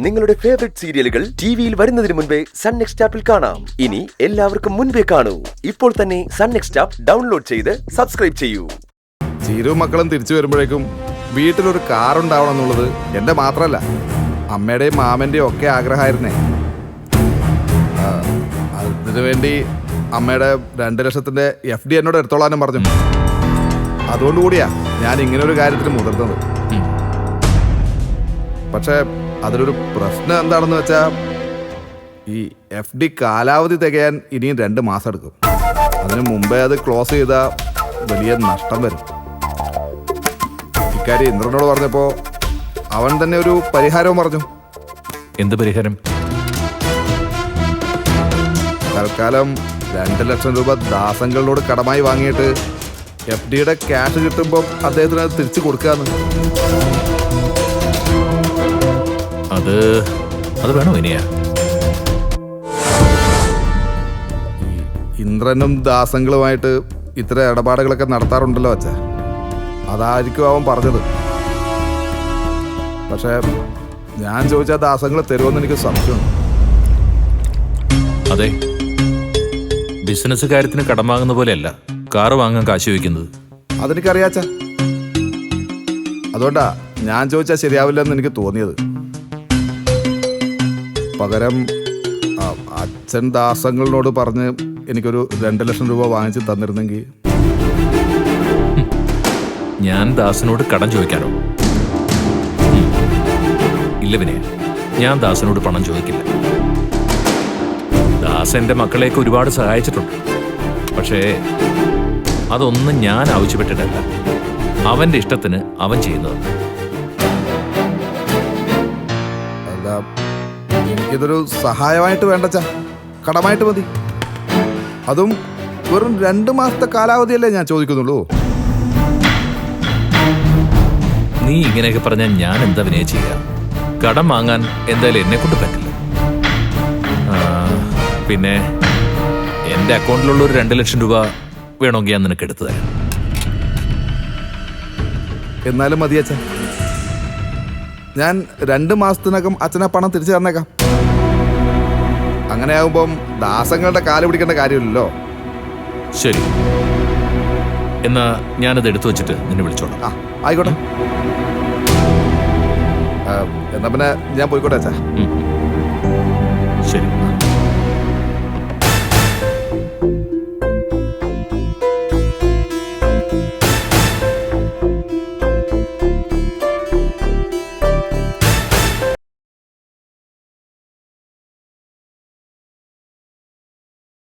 നിങ്ങളുടെ ഫേവറേറ്റ് സീരിയലുകൾ ടിവിയിൽ വരുന്നതിന് മുൻപേ സൺ നെക്സ്റ്റ് ആപ്പിൽ കാണാം. ഇനി എല്ലാവർക്കും മുൻപേ കാണൂ. ഇപ്പോൾ തന്നെ സൺ നെക്സ്റ്റ് ആപ്പ് ഡൗൺലോഡ് ചെയ്ത് സബ്സ്ക്രൈബ് ചെയ്യൂ. ചീരു മക്കളും തിരിച്ചു വരുമ്പോഴേക്കും വീട്ടിലൊരു കാർ ഉണ്ടാവണം എന്നുള്ളത് എൻ്റെ മാത്രമല്ല, അമ്മയുടെയും മാമൻ്റെയും ഒക്കെ ആഗ്രഹമായിരുന്നേ. അതിനു വേണ്ടി അമ്മയുടെ 2 ലക്ഷത്തിൻ്റെ FD എന്നോട് എടുത്തോളാനും പറഞ്ഞു. അതുകൊണ്ടുകൂടിയാ ഞാൻ ഇങ്ങനെ ഒരു കാര്യത്തിന് മുതിർന്നത്. പക്ഷേ അതിലൊരു പ്രശ്നം എന്താണെന്ന് വെച്ചാൽ, ഈ FD കാലാവധി തികയാൻ ഇനിയും 2 മാസം എടുക്കും. അതിന് മുമ്പേ അത് ക്ലോസ് ചെയ്താൽ വലിയ നഷ്ടം വരും. ഇക്കാര്യം ഇന്ദ്രനോട് പറഞ്ഞപ്പോൾ അവൻ തന്നെ ഒരു പരിഹാരവും പറഞ്ഞു. എന്ത് പരിഹാരം? തൽക്കാലം 2 ലക്ഷം രൂപ ദാസങ്ങളോട് കടമായി വാങ്ങിയിട്ട് FDയുടെ ക്യാഷ് കിട്ടുമ്പോൾ അദ്ദേഹത്തിന് അത് തിരിച്ചു കൊടുക്കാന്ന്. അത് വേണോ ഇനിയാ? ഇന്ദ്രനും ദാസങ്ങളുമായിട്ട് ഇത്ര ഇടപാടുകളൊക്കെ നടത്താറുണ്ടല്ലോ അച്ഛാ, അതായിരിക്കും അവൻ പറഞ്ഞത്. പക്ഷേ ഞാൻ ചോദിച്ചാൽ ദാസങ്ങൾ തരുമെന്ന് എനിക്ക് സംശയമുണ്ട്. അതെ, ബിസിനസ് കാര്യത്തിന് കടം വാങ്ങുന്ന പോലെയല്ല കാറ് വാങ്ങാൻ കാശ് വയ്ക്കുന്നത്. അതെനിക്കറിയാച്ച, അതുകൊണ്ടാ ഞാൻ ചോദിച്ചാൽ ശരിയാവില്ലെന്ന് എനിക്ക് തോന്നിയത്. പകരം അച്ഛൻ ദാസങ്ങളോട് പറഞ്ഞ് എനിക്കൊരു 2 ലക്ഷം രൂപ വാങ്ങിച്ച് തന്നിരുന്നെങ്കിൽ. ഞാൻ ദാസനോട് കടം ചോദിക്കാനോ? ഇല്ല വിനയ, ഞാൻ ദാസനോട് പണം ചോദിക്കില്ല. ദാസ എൻ്റെ മക്കളെയൊക്കെ ഒരുപാട് സഹായിച്ചിട്ടുണ്ട്. പക്ഷേ അതൊന്നും ഞാൻ ആവശ്യപ്പെട്ടിട്ടല്ല, അവൻ്റെ ഇഷ്ടത്തിന് അവൻ ചെയ്യുന്നത്. അല്ല, എനിക്കിതൊരു സഹായമായിട്ട് വേണ്ടച്ചാ, കടമായിട്ട് മതി. അതും വെറും 2 മാസത്തെ കാലാവധിയല്ലേ ഞാൻ ചോദിക്കുന്നുള്ളൂ. നീ ഇങ്ങനെയൊക്കെ പറഞ്ഞാൽ ഞാൻ എന്താ വിനയ ചെയ്യുക? കടം വാങ്ങാൻ എന്തായാലും എന്നെ കൊണ്ട് പറ്റില്ല. പിന്നെ എൻ്റെ അക്കൗണ്ടിലുള്ള ഒരു 2 ലക്ഷം രൂപ വേണമെങ്കിൽ ഞാൻ നിനക്ക് എടുത്തു തരാം. എന്നാലും മതി അച്ഛൻ, ഞാൻ 2 മാസത്തിനകം അച്ഛനെ പണം തിരിച്ചു തന്നേക്കാം. അങ്ങനെയാകുമ്പം ദാസങ്ങളുടെ കാല് പിടിക്കേണ്ട കാര്യമില്ലല്ലോ. ശരി, എന്നാ ഞാനത് എടുത്തു വെച്ചിട്ട് നിന്നെ വിളിച്ചോളാം. ആയിക്കോട്ടെ. എന്നാ പിന്നെ ഞാൻ പോയിക്കോട്ടെ അച്ഛാ.